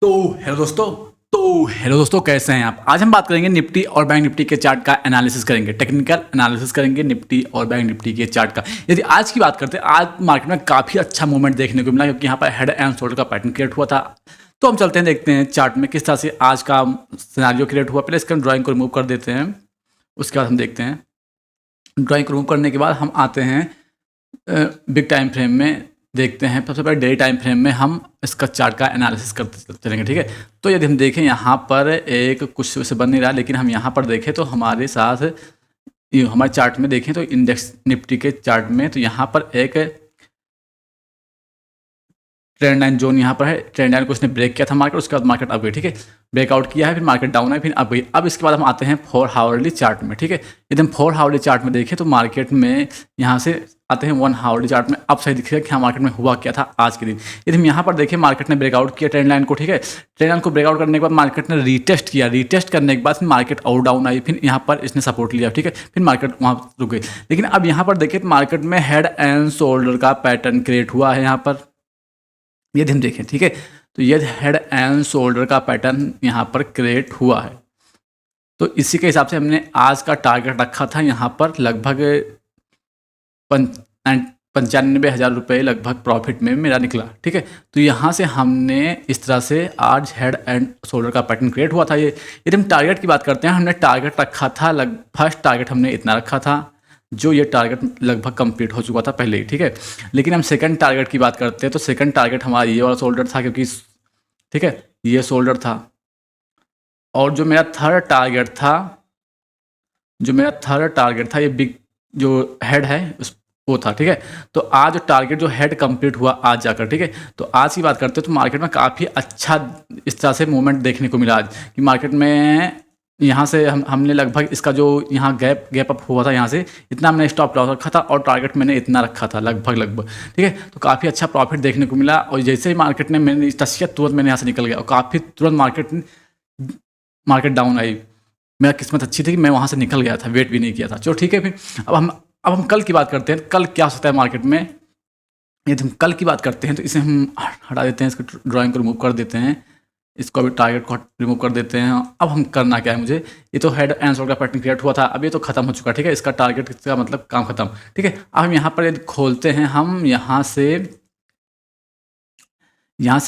तो हेलो दोस्तों कैसे हैं आप। आज हम बात करेंगे निफ्टी और बैंक निफ्टी के चार्ट का एनालिसिस करेंगे, टेक्निकल एनालिसिस करेंगे निफ्टी और बैंक निफ्टी के चार्ट का। यदि आज की बात करते हैं, आज मार्केट में काफ़ी अच्छा मूवमेंट देखने को मिला क्योंकि यहाँ पर हेड एंड शोल्डर का पैटर्न क्रिएट हुआ था। तो हम चलते हैं, देखते हैं चार्ट में किस तरह से आज का सिनेरियो क्रिएट हुआ। पहले इसका ड्राइंग को रिमूव कर देते हैं, उसके बाद हम देखते हैं। ड्राइंग को रिमूव करने के बाद हम आते हैं बिग टाइम फ्रेम में, देखते हैं। सबसे पहले डेली टाइम फ्रेम में हम इसका चार्ट का एनालिसिस करते चलेंगे, ठीक है। तो यदि हम देखें यहाँ पर एक कुछ से बन नहीं रहा, लेकिन हम यहाँ पर देखें तो हमारे साथ हमारे चार्ट में देखें तो इंडेक्स निफ्टी के चार्ट में तो यहाँ पर एक ट्रेंड लाइन जोन यहाँ पर है। ट्रेंड लाइन को उसने ब्रेक किया था मार्केट, उसके बाद मार्केट अप गई, ठीक है। ब्रेकआउट किया है, फिर मार्केट डाउन है, फिर अप गई। अब इसके बाद हम आते हैं 4 हावरली चार्ट में, ठीक है। यदि हम 4 हावरली चार्ट में देखें तो मार्केट में यहाँ से आते हैं 1 हावरली चार्ट में। अब सही दिखेगा कि हाँ मार्केट में हुआ क्या था आज के दिन। यदि हम यहाँ पर देखें, मार्केट ने ब्रेकआउट किया ट्रेंड लाइन को, ठीक है। ट्रेंड लाइन को ब्रेकआउट करने के बाद मार्केट ने रीटेस्ट किया, रीटेस्ट करने के बाद फिर मार्केट और डाउन आई, फिर यहाँ पर इसने सपोर्ट लिया, ठीक है। फिर मार्केट वहाँ रुक गई। लेकिन अब यहाँ पर देखें तो मार्केट में हेड एंड शोल्डर का पैटर्न क्रिएट हुआ है यहाँ पर। यदि हम देखें, ठीक है, तो ये हेड एंड शोल्डर का पैटर्न यहाँ पर क्रिएट हुआ है। तो इसी के हिसाब से हमने आज का टारगेट रखा था यहाँ पर लगभग 95,000 रुपये लगभग प्रॉफिट में मेरा निकला, ठीक है। तो यहाँ से हमने इस तरह से आज हेड एंड शोल्डर का पैटर्न क्रिएट हुआ था। ये यदि हम टारगेट की बात करते हैं, हमने टारगेट रखा था फर्स्ट टारगेट हमने इतना रखा था, जो ये टारगेट लगभग कंप्लीट हो चुका था पहले ही, ठीक है। लेकिन हम सेकंड टारगेट की बात करते हैं तो सेकंड टारगेट हमारा ये वाला शोल्डर था, क्योंकि ठीक है ये शोल्डर था। और जो मेरा थर्ड टारगेट था ये बिग जो हेड है वो था, ठीक है। तो आज टारगेट जो हेड कंप्लीट हुआ आज जाकर, ठीक है। तो आज की बात करते हैं तो मार्केट में काफ़ी अच्छा इस तरह से मूवमेंट देखने को मिला आज कि मार्केट में यहाँ से हमने लगभग इसका जो यहाँ गैप अप हुआ था, यहाँ से इतना हमने स्टॉप लॉस रखा था और टारगेट मैंने इतना रखा था लगभग, ठीक है। तो काफ़ी अच्छा प्रॉफिट देखने को मिला। और जैसे ही मार्केट ने मैंने टच किया तुरंत मैंने यहाँ से निकल गया और काफ़ी तुरंत मार्केट डाउन आई। मेरा किस्मत अच्छी थी कि मैं वहाँ से निकल गया था, वेट भी नहीं किया था। चलो ठीक है। फिर अब हम कल की बात करते हैं, कल क्या हो सकता है मार्केट में। यदि हम कल की बात करते हैं तो इसे हम हटा देते हैं, इसको ड्राइंग को रिमूव कर देते हैं, इसको भी टारगेट को रिमूव कर देते हैं। अब हम करना क्या है, मुझे ये तो हेड एंड शोल्डर का पैटर्न क्रिएट हुआ था, अब ये तो खत्म हो चुका, ठीक है। इसका टारगेट का मतलब काम खत्म, ठीक है। अब हम यहाँ पर यदि खोलते हैं, हम यहाँ से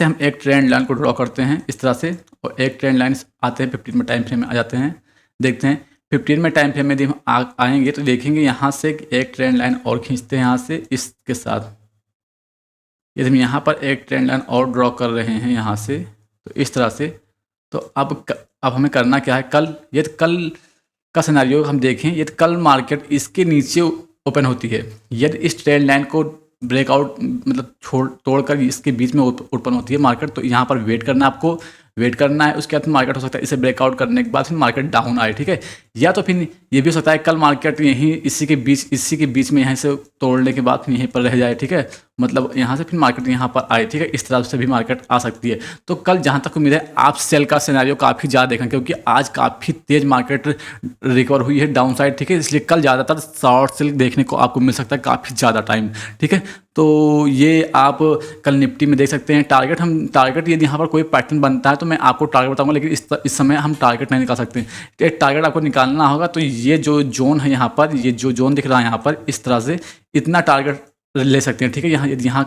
हम एक ट्रेंड लाइन को ड्रॉ करते हैं इस तरह से, और एक ट्रेंड लाइन आते हैं 15 में टाइम फ्रेम में आ जाते हैं। देखते हैं 15 में टाइम फ्रेम में यदि हम आएंगे तो देखेंगे यहाँ से एक ट्रेंड लाइन और खींचते हैं यहाँ से इसके साथ। यदि हम यहाँ पर एक ट्रेंड लाइन और ड्रॉ कर रहे हैं यहाँ से, तो इस तरह से। तो अब हमें करना क्या है, कल का सिनेरियो हम देखें। यदि कल मार्केट इसके नीचे ओपन होती है, यदि इस ट्रेंड लाइन को ब्रेकआउट मतलब तोड़कर इसके बीच में ओपन होती है मार्केट, तो यहाँ पर वेट करना है। उसके बाद मार्केट हो सकता है इसे ब्रेकआउट करने के बाद फिर मार्केट डाउन आए, ठीक है। या तो फिर ये भी हो सकता है कल मार्केट यहीं इसी के बीच में यहाँ से तोड़ने के बाद फिर यहीं पर रह जाए, ठीक है। मतलब यहाँ से फिर मार्केट यहाँ पर आए, ठीक है। इस तरह से भी मार्केट आ सकती है। तो कल जहाँ तक उम्मीद है आप सेल का सिनेरियो काफ़ी ज़्यादा देखें, क्योंकि आज काफ़ी तेज़ मार्केट रिकवर हुई है डाउन साइड, ठीक है। इसलिए कल ज़्यादातर शॉर्ट सेल देखने को आपको मिल सकता है काफ़ी ज़्यादा टाइम, ठीक है। तो ये आप कल निफ्टी में देख सकते हैं। टारगेट यदि यहाँ पर कोई पैटर्न बनता है तो मैं आपको टारगेट बताऊंगा, लेकिन इस समय हम टारगेट नहीं निकाल सकते। एक टारगेट आपको निकालना होगा तो ये जो जोन है यहाँ पर, ये जो जोन दिख रहा है यहाँ पर, इस तरह से इतना टारगेट ले सकते हैं, ठीक है।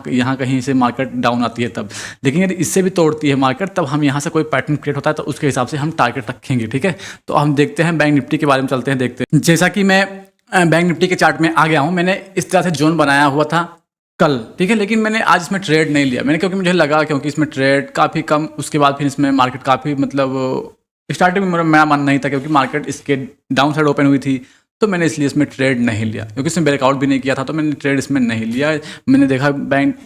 यहाँ कहीं से मार्केट डाउन आती है तब। लेकिन यदि इससे भी तोड़ती है मार्केट, तब हम यहाँ से कोई पैटर्न क्रिएट होता है तो उसके हिसाब से हम टारगेट रखेंगे, ठीक है। तो हम देखते हैं बैंक निफ्टी के बारे में चलते हैं, देखते हैं। जैसा कि मैं बैंक निफ्टी के चार्ट में आ गया हूँ, मैंने इस तरह से जोन बनाया हुआ था कल, ठीक है। लेकिन मैंने आज इसमें ट्रेड नहीं लिया मैंने, क्योंकि मुझे लगा क्योंकि इसमें ट्रेड काफ़ी कम, उसके बाद फिर इसमें मार्केट काफ़ी मतलब स्टार्टिंग में मेरा मन नहीं था, क्योंकि मार्केट इसके डाउन साइड ओपन हुई थी, तो मैंने इसलिए इसमें ट्रेड नहीं लिया। क्योंकि इसमें ब्रेकआउट भी नहीं किया था तो मैंने ट्रेड इसमें नहीं लिया। मैंने देखा बैंक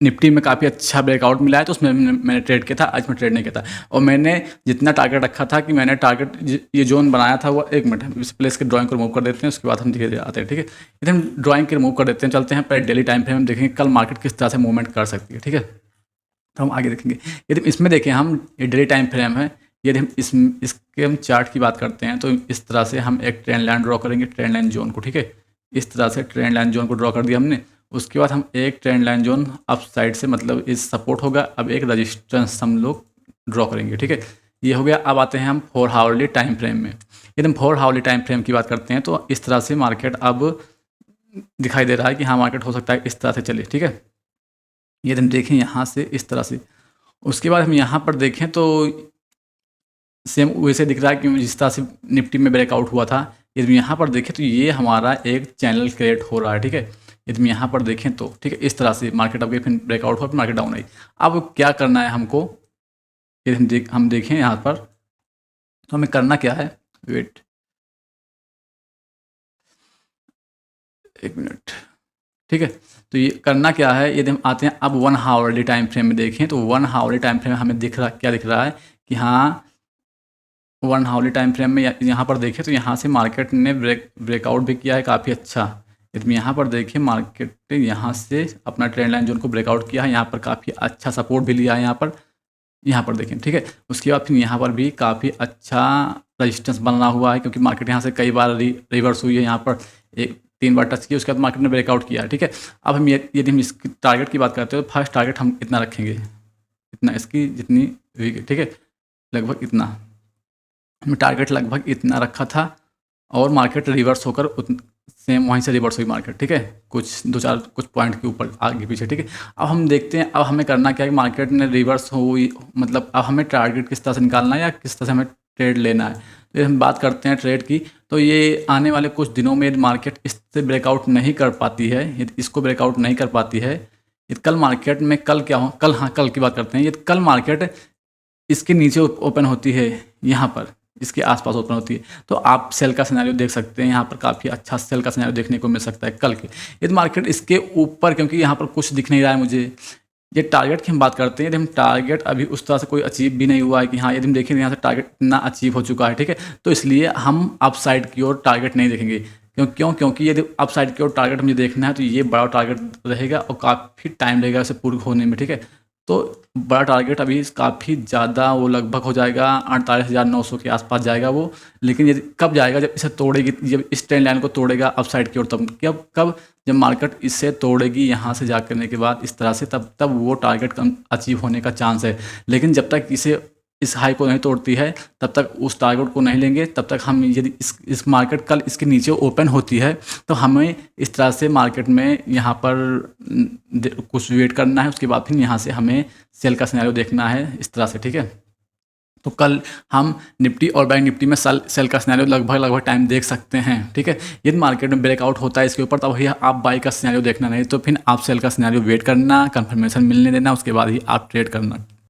निफ्टी में काफ़ी अच्छा ब्रेकआउट मिला है तो उसमें मैंने ट्रेड किया था, आज मैं ट्रेड नहीं किया था। और मैंने जितना टारगेट रखा था कि मैंने टारगेट ये जोन बनाया था वो, एक मिनट इस प्लेस के ड्राइंग को रिमूव कर देते हैं, उसके बाद हम धीरे धीरे आते हैं, ठीक है। यदि हम ड्राइंग के रिमूव कर देते हैं, चलते हैं पहले डेली टाइम फ्रेम में, देखेंगे कल मार्केट किस तरह से मूवमेंट कर सकती है, ठीक है। तो हम आगे देखेंगे। यदि इसमें देखें हम, ये डेली टाइम फ्रेम है, यदि हम इसके हम चार्ट की बात करते हैं तो इस तरह से हम एक ट्रेंड लाइन ड्रॉ करेंगे, ट्रेंड लाइन जोन को, ठीक है। इस तरह से ट्रेंड लाइन जोन को ड्रॉ कर दिया हमने। उसके बाद हम एक trend line zone up side से मतलब इस सपोर्ट होगा, अब एक रजिस्टेंस हम लोग ड्रॉ करेंगे। ठीक है, ये हो गया। अब आते हैं हम 4 हावरली टाइम फ्रेम में। यदि हम 4 हावरली टाइम फ्रेम की बात करते हैं तो इस तरह से मार्केट अब दिखाई दे रहा है कि हाँ मार्केट हो सकता है इस तरह से चले। ठीक है, यदि हम देखें यहाँ से इस तरह से, उसके बाद हम यहाँ पर देखें तो सेम वैसे दिख रहा है कि जिस तरह से निफ्टी में ब्रेकआउट हुआ था। यदि हम यहाँ पर देखें तो ये हमारा एक चैनल क्रिएट हो रहा है। ठीक है, यदि हम यहाँ पर देखें तो ठीक है इस तरह से मार्केट अब गई, फिर ब्रेकआउट हुआ, फिर मार्केट डाउन आई। अब क्या करना है हमको, यदि हम देखें यहाँ पर तो हमें करना क्या है, वेट एक मिनट। ठीक है, तो ये करना क्या है, यदि हम आते हैं अब 1 हावरली टाइम फ्रेम में देखें तो 1 हावरली टाइम फ्रेम में हमें दिख रहा है कि हाँ 1 हावरली टाइम फ्रेम में यहाँ पर देखें तो यहाँ से मार्केट ने ब्रेकआउट भी किया है काफ़ी अच्छा। यदि यहाँ पर देखें मार्केट ने यहाँ से अपना ट्रेंड लाइन जोन को ब्रेकआउट किया है, यहाँ पर काफ़ी अच्छा सपोर्ट भी लिया है यहाँ पर देखें। ठीक है, उसके बाद फिर यहाँ पर भी काफ़ी अच्छा रजिस्टेंस बना हुआ है, क्योंकि मार्केट यहाँ से कई बार रिवर्स हुई है, यहाँ पर 3 बार टच किया, उसके बाद मार्केट ने ब्रेकआउट किया। ठीक है, अब हम यदि हम इसकी टारगेट की बात करते हैं तो फर्स्ट टारगेट हम इतना रखेंगे, इतना इसकी जितनी, ठीक है लगभग इतना हमने टारगेट लगभग इतना रखा था, और मार्केट रिवर्स होकर सेम वहीं से रिवर्स हुई मार्केट। ठीक है, कुछ पॉइंट के ऊपर आगे पीछे। ठीक है, अब हम देखते हैं अब हमें करना क्या है, मार्केट ने रिवर्स हुई, मतलब अब हमें टारगेट किस तरह से निकालना है या किस तरह से हमें ट्रेड लेना है। तो हम बात करते हैं ट्रेड की, तो ये आने वाले कुछ दिनों में मार्केट इससे ब्रेकआउट नहीं कर पाती है, यदि इसको ब्रेकआउट नहीं कर पाती है, यदि कल मार्केट में कल क्या हो, कल की बात करते हैं, यदि कल मार्केट इसके नीचे ओपन होती है, यहाँ पर इसके आसपास ओपन होती है, तो आप सेल का सिनेरियो देख सकते हैं। यहाँ पर काफ़ी अच्छा सेल का सिनेरियो देखने को मिल सकता है कल के। यदि मार्केट इसके ऊपर, क्योंकि यहाँ पर कुछ दिख नहीं रहा है मुझे, ये टारगेट की हम बात करते हैं, यदि हम टारगेट अभी उस तरह से कोई अचीव भी नहीं हुआ है कि हाँ यदि हम देखें यहाँ से टारगेट इतना अचीव हो चुका है। ठीक है, तो इसलिए हम अप साइड की ओर टारगेट नहीं देखेंगे। क्योंकि यदि अप साइड की ओर टारगेट मुझे देखना है तो ये बड़ा टारगेट रहेगा और काफ़ी टाइम लगेगा इसे पूर्ण होने में। ठीक है, तो बड़ा टारगेट अभी काफ़ी ज़्यादा, वो लगभग हो जाएगा 48,900 के आसपास जाएगा वो। लेकिन यदि कब जाएगा, जब इसे तोड़ेगी, जब इस ट्रेंड लाइन को तोड़ेगा अप साइड की ओर, तब कब जब मार्केट इसे तोड़ेगी यहाँ से जा करने के बाद इस तरह से, तब वो टारगेट अचीव होने का चांस है। लेकिन जब तक इसे इस हाई को नहीं तोड़ती है तब तक उस टारगेट को नहीं लेंगे। तब तक हम, यदि इस मार्केट कल इसके नीचे ओपन होती है तो हमें इस तरह से मार्केट में यहाँ पर कुछ वेट करना है, उसके बाद फिर यहाँ से हमें सेल का सिनेरियो देखना है इस तरह से। ठीक है, तो कल हम निफ्टी और बैंक निफ्टी में सेल का सिनेरियो लगभग टाइम देख सकते हैं। ठीक है, यदि मार्केट में ब्रेकआउट होता है इसके ऊपर, तब भैया आप बाई का सिनेरियो देखना, नहीं तो फिर आप सेल का सिनेरियो वेट करना, कंफर्मेशन मिलने देना, उसके बाद ही आप ट्रेड करना।